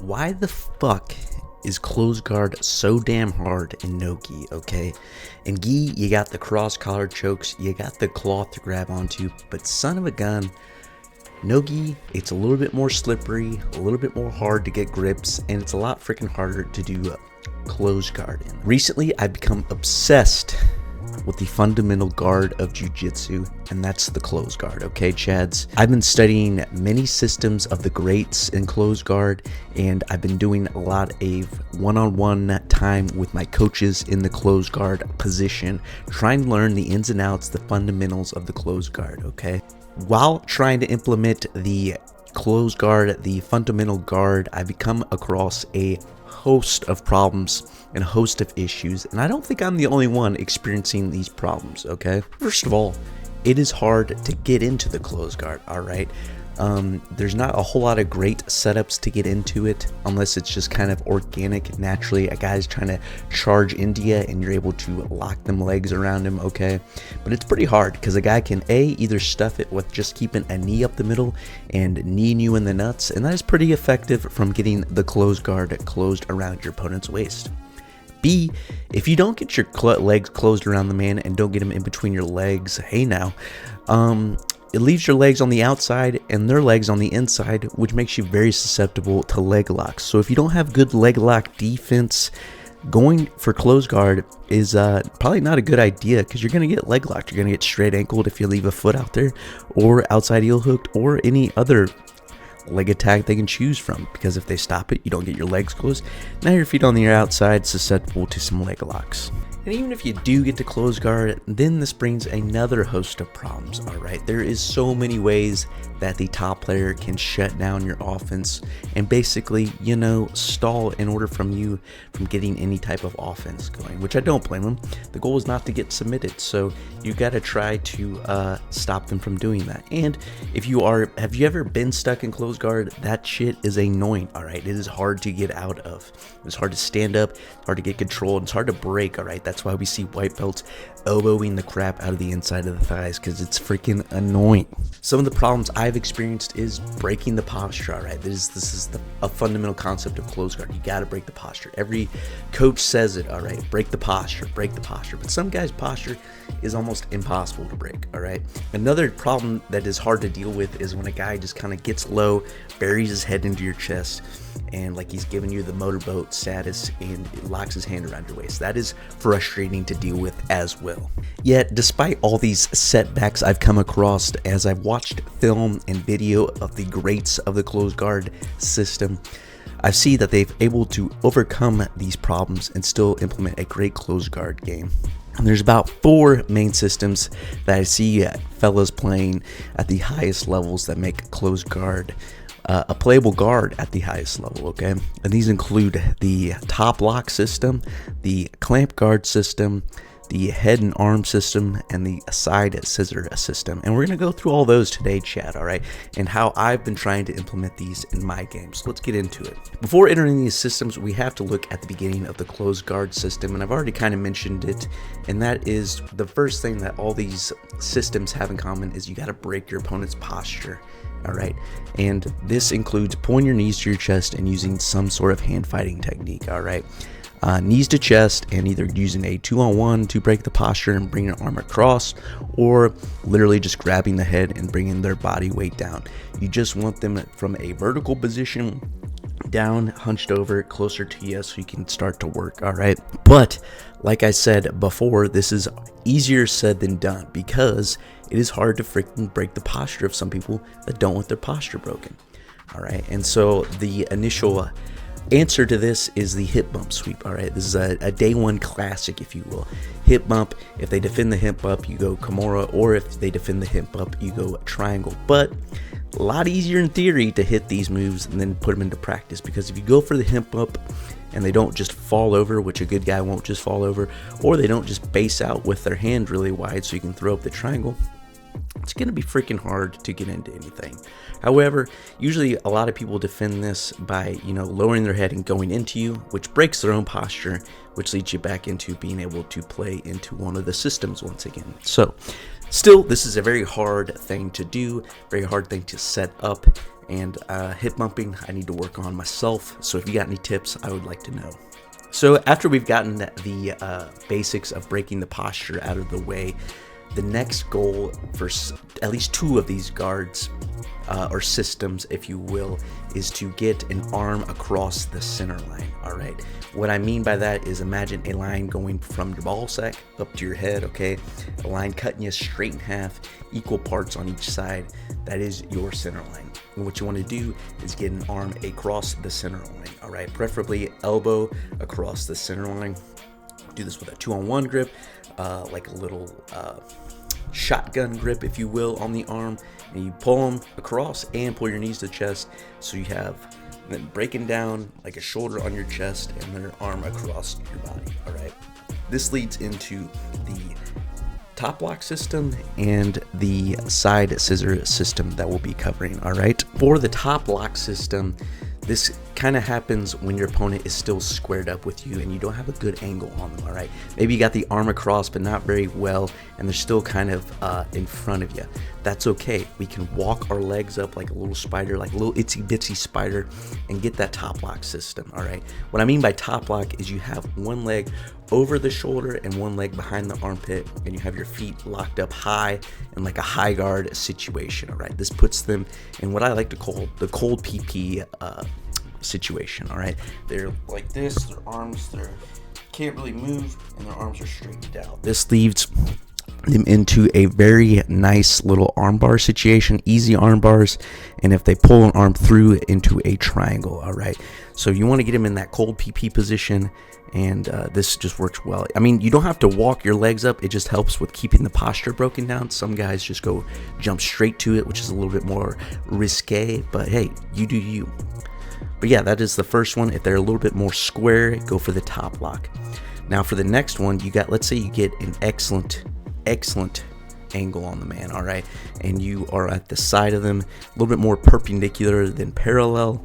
Why the fuck is close guard so damn hard in no gi, okay? In gi, you got the cross collar chokes, you got the cloth to grab onto, but son of a gun, no gi, it's a little bit more slippery, a little bit more hard to get grips, and it's a lot freaking harder to do close guard in. Recently, I've become obsessed with the fundamental guard of jiu-jitsu, and that's the close guard, okay, Chads? I've been studying many systems of the greats in close guard, and I've been doing a lot of one-on-one time with my coaches in the close guard position, trying to learn the ins and outs, the fundamentals of the close guard, okay? While trying to implement the close guard, the fundamental guard, I've become across a host of problems and a host of issues, and I don't think I'm the only one experiencing these problems, okay? First of all, it is hard to get into the close guard, all right? There's not a whole lot of great setups to get into it unless it's just kind of organic, naturally. A guy's trying to charge into you and you're able to lock them legs around him, okay? But it's pretty hard because a guy can either stuff it with just keeping a knee up the middle and kneeing you in the nuts, and that is pretty effective from getting the close guard closed around your opponent's waist. B, if you don't get your legs closed around the man and don't get him in between your legs, hey now, it leaves your legs on the outside and their legs on the inside, which makes you very susceptible to leg locks. So if you don't have good leg lock defense, going for close guard is probably not a good idea because you're going to get leg locked. You're going to get straight ankled if you leave a foot out there, or outside heel hooked, or any other leg attack they can choose from, because if they stop it, you don't get your legs closed. Now your feet on the outside, susceptible to some leg locks. And even if you do get to close guard, then this brings another host of problems, all right? There is so many ways that the top player can shut down your offense and basically, stall in order from you from getting any type of offense going, which I don't blame them. The goal is not to get submitted, so you got to try to stop them from doing that. And have you ever been stuck in close guard? That shit is annoying, all right? It is hard to get out of. It's hard to stand up, it's hard to get control, and it's hard to break, all right? That's why we see white belts elbowing the crap out of the inside of the thighs, because it's freaking annoying. Some of the problems I've experienced is breaking the posture, all right? This is a fundamental concept of close guard. You got to break the posture. Every coach says it, all right? Break the posture, break the posture. But some guys' posture is almost impossible to break, all right? Another problem that is hard to deal with is when a guy just kind of gets low, buries his head into your chest, and like he's giving you the motorboat status and locks his hand around your waist. That is frustrating to deal with as well. Yet, despite all these setbacks I've come across as I've watched film and video of the greats of the close guard system, I see that they've able to overcome these problems and still implement a great close guard game. And there's about 4 main systems that I see fellas playing at the highest levels that make close guard a playable guard at the highest level, okay? And these include the top lock system, the clamp guard system, the head and arm system, and the side scissor system. And we're going to go through all those today, Chad, all right? And how I've been trying to implement these in my games. So let's get into it. Before entering these systems, we have to look at the beginning of the close guard system, and I've already kind of mentioned it, and that is the first thing that all these systems have in common is you got to break your opponent's posture. All right, and this includes pulling your knees to your chest and using some sort of hand fighting technique. All right, knees to chest, and either using a 2-on-1 to break the posture and bring your arm across, or literally just grabbing the head and bringing their body weight down. You just want them from a vertical position down, hunched over, closer to you, so you can start to work. All right, but like I said before, this is easier said than done because it is hard to freaking break the posture of some people that don't want their posture broken. All right, and so the initial answer to this is the hip bump sweep. All right, this is a day one classic, if you will. Hip bump. If they defend the hip bump, you go Kimura, or if they defend the hip bump, you go triangle. But a lot easier in theory to hit these moves and then put them into practice, because if you go for the hip bump and they don't just fall over, which a good guy won't just fall over, or they don't just base out with their hand really wide so you can throw up the triangle, it's going to be freaking hard to get into anything. However, usually a lot of people defend this by, lowering their head and going into you, which breaks their own posture, which leads you back into being able to play into one of the systems once again. So Still, this is a very hard thing to do, very hard thing to set up, And hip bumping, I need to work on myself. So if you got any tips, I would like to know. So after we've gotten the basics of breaking the posture out of the way, the next goal for at least 2 of these guards, or systems, if you will, is to get an arm across the center line. All right. What I mean by that is imagine a line going from your ball sack up to your head. Okay. A line cutting you straight in half, equal parts on each side. That is your center line. And what you want to do is get an arm across the center line. All right. Preferably elbow across the center line. Do this with a 2-on-1 grip, like a little shotgun grip, if you will, on the arm, and you pull them across and pull your knees to the chest, so you have them breaking down like a shoulder on your chest and then an arm across your body. All right. This leads into the top lock system and the side scissor system that we'll be covering. All right. For the top lock system, this kind of happens when your opponent is still squared up with you and you don't have a good angle on them. All right. Maybe you got the arm across, but not very well, and they're still kind of in front of you. That's okay. We can walk our legs up like a little spider, like a little itsy bitsy spider, and get that top lock system. All right. What I mean by top lock is you have one leg over the shoulder and one leg behind the armpit, and you have your feet locked up high in like a high guard situation. All right. This puts them in what I like to call the cold PP situation. All right. They're like this, their arms, they can't really move, and their arms are straightened out. This leaves them into a very nice little armbar situation, easy arm bars, and if they pull an arm through, into a triangle. All right. So you want to get them in that cold PP position, and this just works well. I mean, you don't have to walk your legs up. It just helps with keeping the posture broken down. Some guys just jump straight to it, which is a little bit more risque, but hey, you do you. But yeah, that is the first one. If they're a little bit more square, go for the top lock. Now for the next one, let's say you get an excellent angle on the man. All right. And you are at the side of them, a little bit more perpendicular than parallel,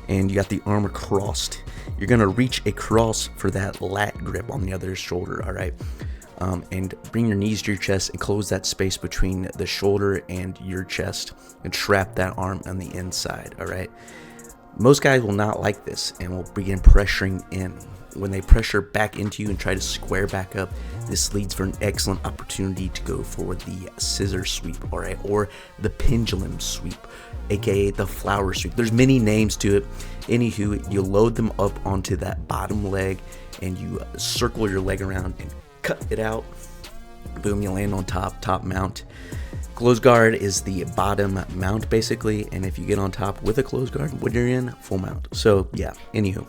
and you got the arm crossed. You're going to reach across for that lat grip on the other shoulder. All right. And bring your knees to your chest and close that space between the shoulder and your chest and trap that arm on the inside. All right. Most guys will not like this and will begin pressuring in. When they pressure back into you and try to square back up, this leads for an excellent opportunity to go for the scissor sweep, all right, or the pendulum sweep, aka the flower sweep. There's many names to it. Anywho, you load them up onto that bottom leg and you circle your leg around and cut it out. Boom, you land on top mount. Close guard is the bottom mount basically, and if you get on top with a close guard, when you're in, full mount. So yeah, anywho,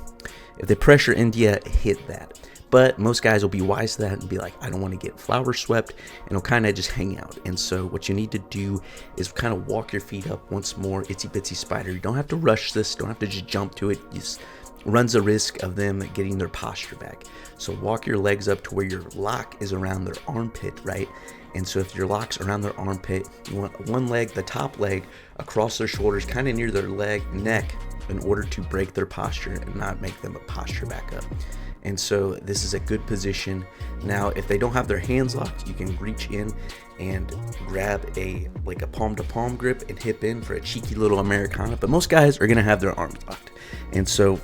if they pressure into you, hit that. But most guys will be wise to that and be like, I don't want to get flower swept, and it'll kind of just hang out. And so what you need to do is kind of walk your feet up once more, itsy bitsy spider. You don't have to rush this, don't have to just jump to it. Just runs the risk of them getting their posture back. So walk your legs up to where your lock is around their armpit, right? And so if your lock's around their armpit, you want one leg, the top leg, across their shoulders, kind of near their neck, in order to break their posture and not make them a posture back up. And so this is a good position. Now, if they don't have their hands locked, you can reach in and grab a palm to palm grip and hip in for a cheeky little Americana. But most guys are going to have their arms locked. And so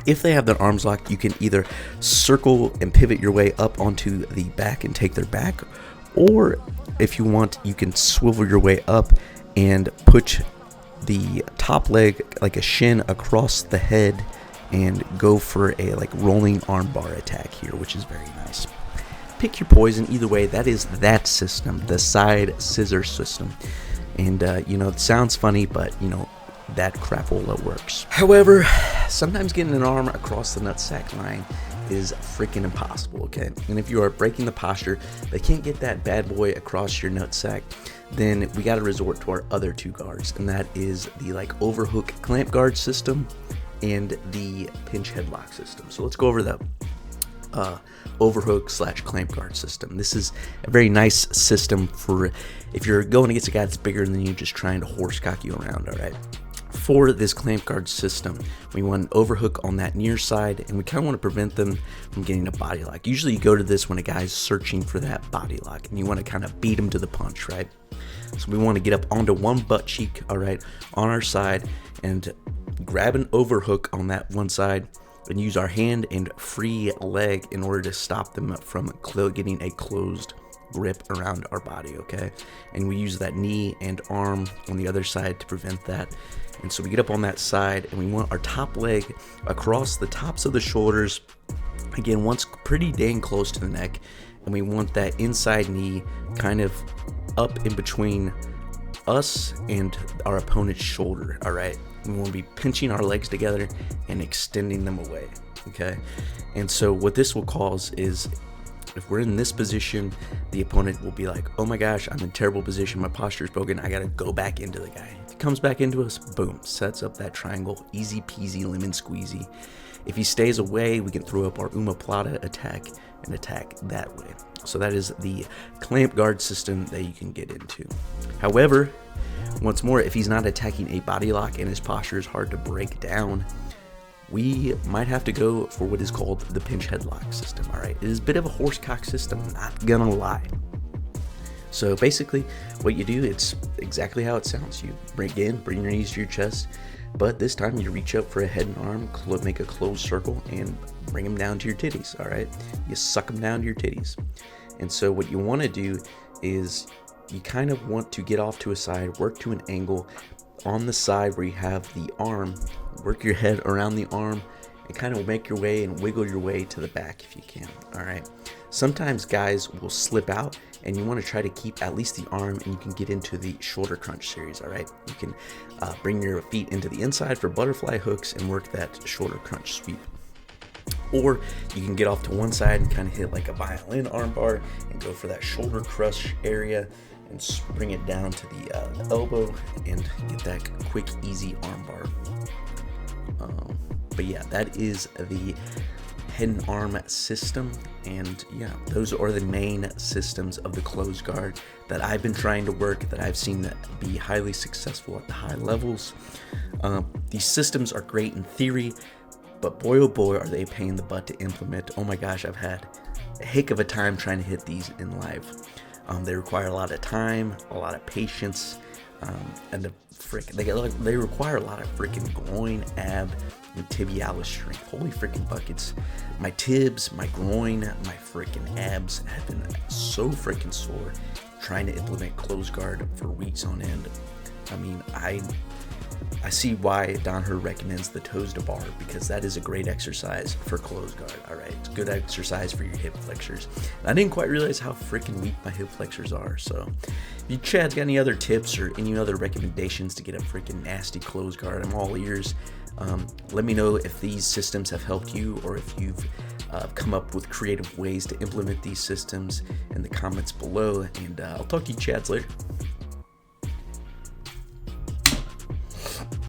if they have their arms locked, you can either circle and pivot your way up onto the back and take their back, or if you want, you can swivel your way up and put the top leg like a shin across the head and go for a rolling arm bar attack here, which is very nice. Pick your poison. Either way, that is that system, the side scissor system. And it sounds funny, but that crapola works. However, sometimes getting an arm across the nutsack line is freaking impossible, okay? And if you are breaking the posture, they can't get that bad boy across your nutsack, then we got to resort to our other 2 guards, and that is the overhook clamp guard system and the pinch headlock system. So let's go over the overhook / clamp guard system. This is a very nice system for if you're going against a guy that's bigger than you, just trying to horsecock you around. All right. for this clamp guard system, we want an overhook on that near side, and we kind of want to prevent them from getting a body lock. Usually you go to this when a guy's searching for that body lock, and you want to kind of beat him to the punch, right? So we want to get up onto one butt cheek, all right, on our side, and grab an overhook on that one side, and use our hand and free leg in order to stop them from getting a closed grip around our body, okay? And we use that knee and arm on the other side to prevent that. And so we get up on that side, and we want our top leg across the tops of the shoulders, again, once pretty dang close to the neck, and we want that inside knee kind of up in between us and our opponent's shoulder, all right? We want to be pinching our legs together and extending them away, okay? And so what this will cause is, if we're in this position, the opponent will be like, oh my gosh, I'm in terrible position, my posture is broken, I gotta go back into the guy. If he comes back into us, boom, sets up that triangle, easy peasy lemon squeezy. If he stays away, we can throw up our omoplata attack and attack that way. So that is the clamp guard system that you can get into. However, once more, if he's not attacking a body lock and his posture is hard to break down, we might have to go for what is called the pinch headlock system, all right? It is a bit of a horsecock system, not gonna lie. So basically, what you do, it's exactly how it sounds. You bring your knees to your chest, but this time you reach up for a head and arm, make a closed circle, and bring them down to your titties, all right? You suck them down to your titties. And so what you wanna do is you kind of want to get off to a side, work to an angle on the side where you have the arm, work your head around the arm, and kind of make your way and wiggle your way to the back if you can, all right? Sometimes guys will slip out, and you want to try to keep at least the arm, and you can get into the shoulder crunch series, all right? You can bring your feet into the inside for butterfly hooks and work that shoulder crunch sweep. Or you can get off to one side and kind of hit like a violin armbar and go for that shoulder crush area and bring it down to the elbow and get that quick, easy armbar. But yeah, that is the head and arm system, and yeah, those are the main systems of the close guard that I've been trying to work, that I've seen that be highly successful at the high levels. These systems are great in theory, but boy oh boy are they a pain in the butt to implement. Oh my gosh, I've had a heck of a time trying to hit these in live. They require a lot of time, a lot of patience, and they require a lot of freaking groin, ab, and tibialis strength. Holy freaking buckets. My tibs, my groin, my freaking abs have been so freaking sore trying to implement close guard for weeks on end. I mean, I see why Danaher recommends the toes to bar, because that is a great exercise for close guard, all right? It's good exercise for your hip flexors. And I didn't quite realize how freaking weak my hip flexors are, so if you Chad's got any other tips or any other recommendations to get a freaking nasty close guard, I'm all ears. Let me know if these systems have helped you, or if you've come up with creative ways to implement these systems in the comments below, and I'll talk to you Chads later.